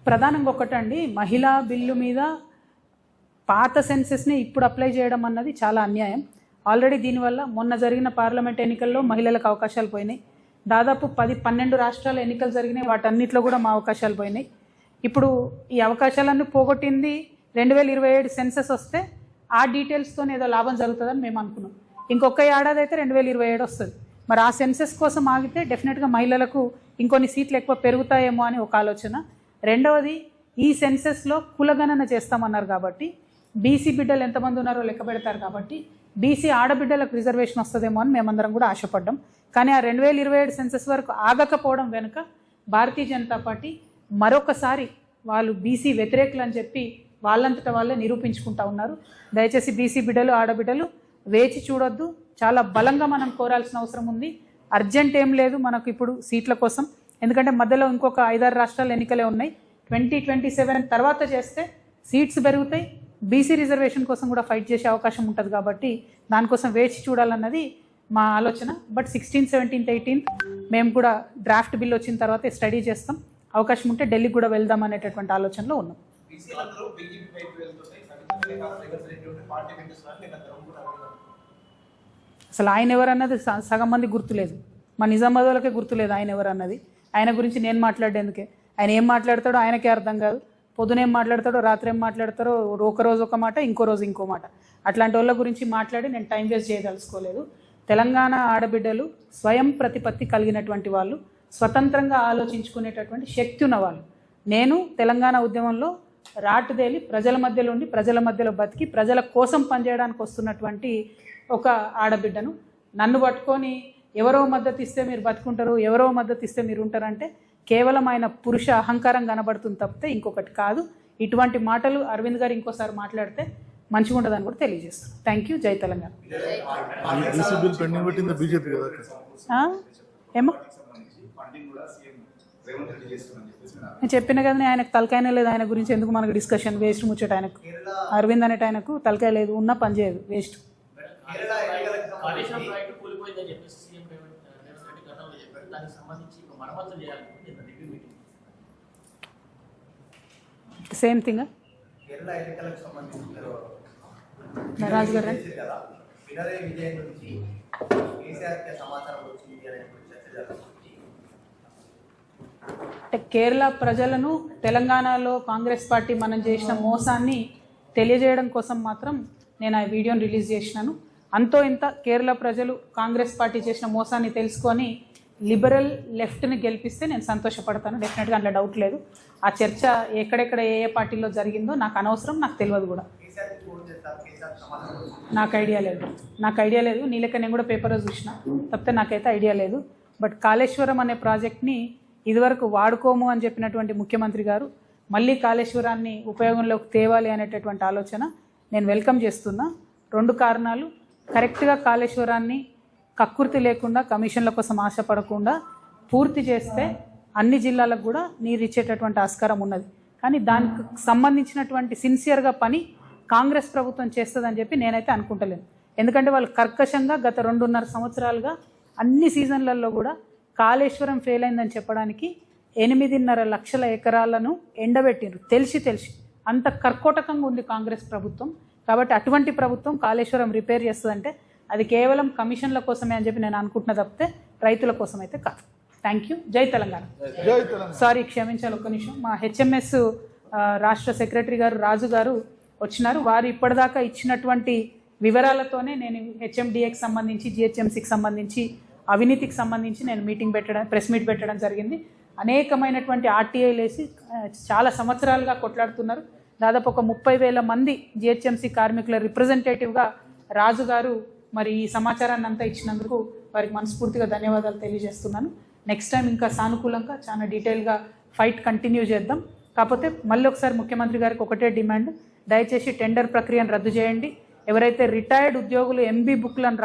ప్రధానంగా ఒకటండి, మహిళా బిల్లు మీద పాత సెన్సెస్ని ఇప్పుడు అప్లై చేయడం అన్నది చాలా అన్యాయం. ఆల్రెడీ దీనివల్ల మొన్న జరిగిన పార్లమెంట్ ఎన్నికల్లో మహిళలకు అవకాశాలు పోయినాయి. దాదాపు 10-12 రాష్ట్రాల ఎన్నికలు జరిగినాయి, వాటన్నిటిలో కూడా మా అవకాశాలు పోయినాయి. ఇప్పుడు ఈ అవకాశాలన్నీ పోగొట్టింది 2027 సెన్సెస్ వస్తే ఆ డీటెయిల్స్తో ఏదో లాభం జరుగుతుందని మేము అనుకున్నాం. ఇంకొక ఏడాది అయితే 2027 వస్తుంది. మరి ఆ సెన్సెస్ కోసం ఆగితే డెఫినెట్గా మహిళలకు ఇంకొన్ని సీట్లు ఎక్కువ పెరుగుతాయేమో అని ఒక ఆలోచన. రెండవది, ఈ సెన్సెస్లో కులగణన చేస్తామన్నారు కాబట్టి బీసీ బిడ్డలు ఎంతమంది ఉన్నారో లెక్క పెడతారు కాబట్టి బీసీ ఆడబిడ్డలకు రిజర్వేషన్ వస్తుందేమో అని మేమందరం కూడా ఆశపడ్డాం. కానీ ఆ 2027 సెన్సెస్ వరకు ఆగకపోవడం వెనుక భారతీయ జనతా పార్టీ మరొకసారి వాళ్ళు బీసీ వ్యతిరేకులు అని చెప్పి వాళ్ళంతటా వాళ్ళే నిరూపించుకుంటా ఉన్నారు. దయచేసి బీసీ బిడ్డలు ఆడబిడ్డలు వేచి చూడొద్దు. చాలా బలంగా మనం కోరాల్సిన అవసరం ఉంది. అర్జెంట్ ఏం లేదు మనకు ఇప్పుడు సీట్ల కోసం, ఎందుకంటే మధ్యలో ఇంకొక 5-6 రాష్ట్రాల ఎన్నికలే ఉన్నాయి. 2027 తర్వాత చేస్తే సీట్స్ పెరుగుతాయి, బీసీ రిజర్వేషన్ కోసం కూడా ఫైట్ చేసే అవకాశం ఉంటుంది. కాబట్టి దానికోసం వేచి చూడాలన్నది మా ఆలోచన. బట్ 16th, 17th, 18th మేము కూడా డ్రాఫ్ట్ బిల్ వచ్చిన తర్వాత స్టడీ చేస్తాం. అవకాశం ఉంటే ఢిల్లీకి కూడా వెళ్దాం అనేటటువంటి ఆలోచనలో ఉన్నాం. అసలు ఆయన ఎవరన్నది సగం మంది గుర్తులేదు. మా నిజామాబాద్ వాళ్ళకే గుర్తులేదు ఆయన ఎవరన్నది. ఆయన గురించి నేను మాట్లాడేందుకే, ఆయన ఏం మాట్లాడతాడో ఆయనకే అర్థం కాదు. పొద్దునేం మాట్లాడతాడో రాత్రి ఏం మాట్లాడతారో, ఒక రోజు ఒక మాట, ఇంకో రోజు ఇంకో మాట. అట్లాంటి వాళ్ళ గురించి మాట్లాడి నేను టైం వేస్ట్ చేయదలుచుకోలేదు. తెలంగాణ ఆడబిడ్డలు స్వయం ప్రతిపత్తి కలిగినటువంటి వాళ్ళు, స్వతంత్రంగా ఆలోచించుకునేటటువంటి శక్తి ఉన్నవాళ్ళు. నేను తెలంగాణ ఉద్యమంలో రాటుదేలి ప్రజల మధ్యలో ఉండి ప్రజల మధ్యలో బతికి ప్రజల కోసం పనిచేయడానికి వస్తున్నటువంటి ఒక ఆడబిడ్డను. నన్ను పట్టుకొని ఎవరో మద్దతు ఇస్తే మీరు బతుకుంటారు, ఎవరో మద్దతు ఇస్తే మీరు ఉంటారంటే కేవలం ఆయన పురుష అహంకారం కనబడుతుంది తప్పితే ఇంకొకటి కాదు. ఇటువంటి మాటలు అరవింద్ గారు ఇంకోసారి మాట్లాడితే మంచిగా ఉంటుందని కూడా తెలియజేస్తాను. Thank you. జై తెలంగాణ. ఏమో నేను చెప్పిన కదా, ఆయనకు తలకాయనే లేదు. ఆయన గురించి ఎందుకు మనకు డిస్కషన్, వేస్ట్ ముచ్చట. ఆయనకు అరవింద్ అనేట ఆయనకు తలకాయ లేదు, ఉన్న పని చేయదు, వేస్ట్. సేమ్ థింగ్ రాజు గారు అంటే కేరళ ప్రజలను తెలంగాణలో కాంగ్రెస్ పార్టీ మనం చేసిన మోసాన్ని తెలియజేయడం కోసం మాత్రం నేను ఆ వీడియోని రిలీజ్ చేసినాను. అంతో ఇంత కేరళ ప్రజలు కాంగ్రెస్ పార్టీ చేసిన మోసాన్ని తెలుసుకొని లిబరల్ లెఫ్ట్ని గెలిపిస్తే నేను సంతోషపడతాను. డెఫినెట్గా అందులో డౌట్ లేదు. ఆ చర్చ ఎక్కడెక్కడ ఏ పార్టీలో జరిగిందో నాకు అనవసరం, నాకు తెలియదు కూడా. నాకు ఐడియా లేదు. నీ లెక్క నేను కూడా పేపర్లో చూసిన తప్పితే నాకైతే ఐడియా లేదు. బట్ కాళేశ్వరం అనే ప్రాజెక్ట్ని ఇదివరకు వాడుకోము అని చెప్పినటువంటి ముఖ్యమంత్రి గారు మళ్ళీ కాళేశ్వరాన్ని ఉపయోగంలోకి తేవాలి అనేటటువంటి ఆలోచన నేను వెల్కమ్ చేస్తున్నా. 2 కారణాలు. కరెక్ట్గా కాళేశ్వరాన్ని కక్కుర్తి లేకుండా, కమిషన్ల కోసం ఆశపడకుండా పూర్తి చేస్తే అన్ని జిల్లాలకు కూడా నీరు ఇచ్చేటటువంటి ఆస్కారం ఉన్నది. కానీ దానికి సంబంధించినటువంటి సిన్సియర్గా పని కాంగ్రెస్ ప్రభుత్వం చేస్తుందని చెప్పి నేనైతే అనుకుంటలేను. ఎందుకంటే వాళ్ళు కర్కశంగా గత 2.5 సంవత్సరాలుగా అన్ని సీజన్లలో కూడా కాళేశ్వరం ఫెయిల్ అయిందని చెప్పడానికి 8.5 లక్షల ఎకరాలను ఎండబెట్టిండ్రు. తెలిసి అంత కర్కోటకంగా ఉంది కాంగ్రెస్ ప్రభుత్వం. కాబట్టి అటువంటి ప్రభుత్వం కాళేశ్వరం రిపేర్ చేస్తుందంటే అది కేవలం కమిషన్ల కోసమే అని చెప్పి నేను అనుకుంటున్నా తప్పితే రైతుల కోసం అయితే కాదు. Thank you. జై తెలంగాణ. సారీ, క్షమించాలి, ఒక్క నిమిషం. మా హెచ్ఎంఎస్ రాష్ట్ర సెక్రటరీ గారు రాజు గారు వచ్చినారు. వారు ఇప్పటిదాకా ఇచ్చినటువంటి వివరాలతోనే నేను హెచ్ఎండిఏకి సంబంధించి, జిహెచ్ఎంసీకి సంబంధించి, అవినీతికి సంబంధించి నేను ప్రెస్ మీట్ పెట్టడం జరిగింది. అనేకమైనటువంటి ఆర్టీఐలు వేసి చాలా సంవత్సరాలుగా కొట్లాడుతున్నారు. దాదాపు ఒక 30,000 మంది జిహెచ్ఎంసీ కార్మికుల రిప్రజెంటేటివ్గా రాజు గారు మరి ఈ సమాచారాన్ని అంతా ఇచ్చినందుకు వారికి మనస్ఫూర్తిగా ధన్యవాదాలు తెలియజేస్తున్నాను. నెక్స్ట్ టైం ఇంకా సానుకూలంగా చాలా డీటెయిల్గా ఫైట్ కంటిన్యూ చేద్దాం. కాకపోతే మళ్ళీ ఒకసారి ముఖ్యమంత్రి గారికి ఒకటే డిమాండ్, దయచేసి టెండర్ ప్రక్రియను రద్దు చేయండి. ఎవరైతే రిటైర్డ్ ఉద్యోగులు ఎంబీ బుక్లను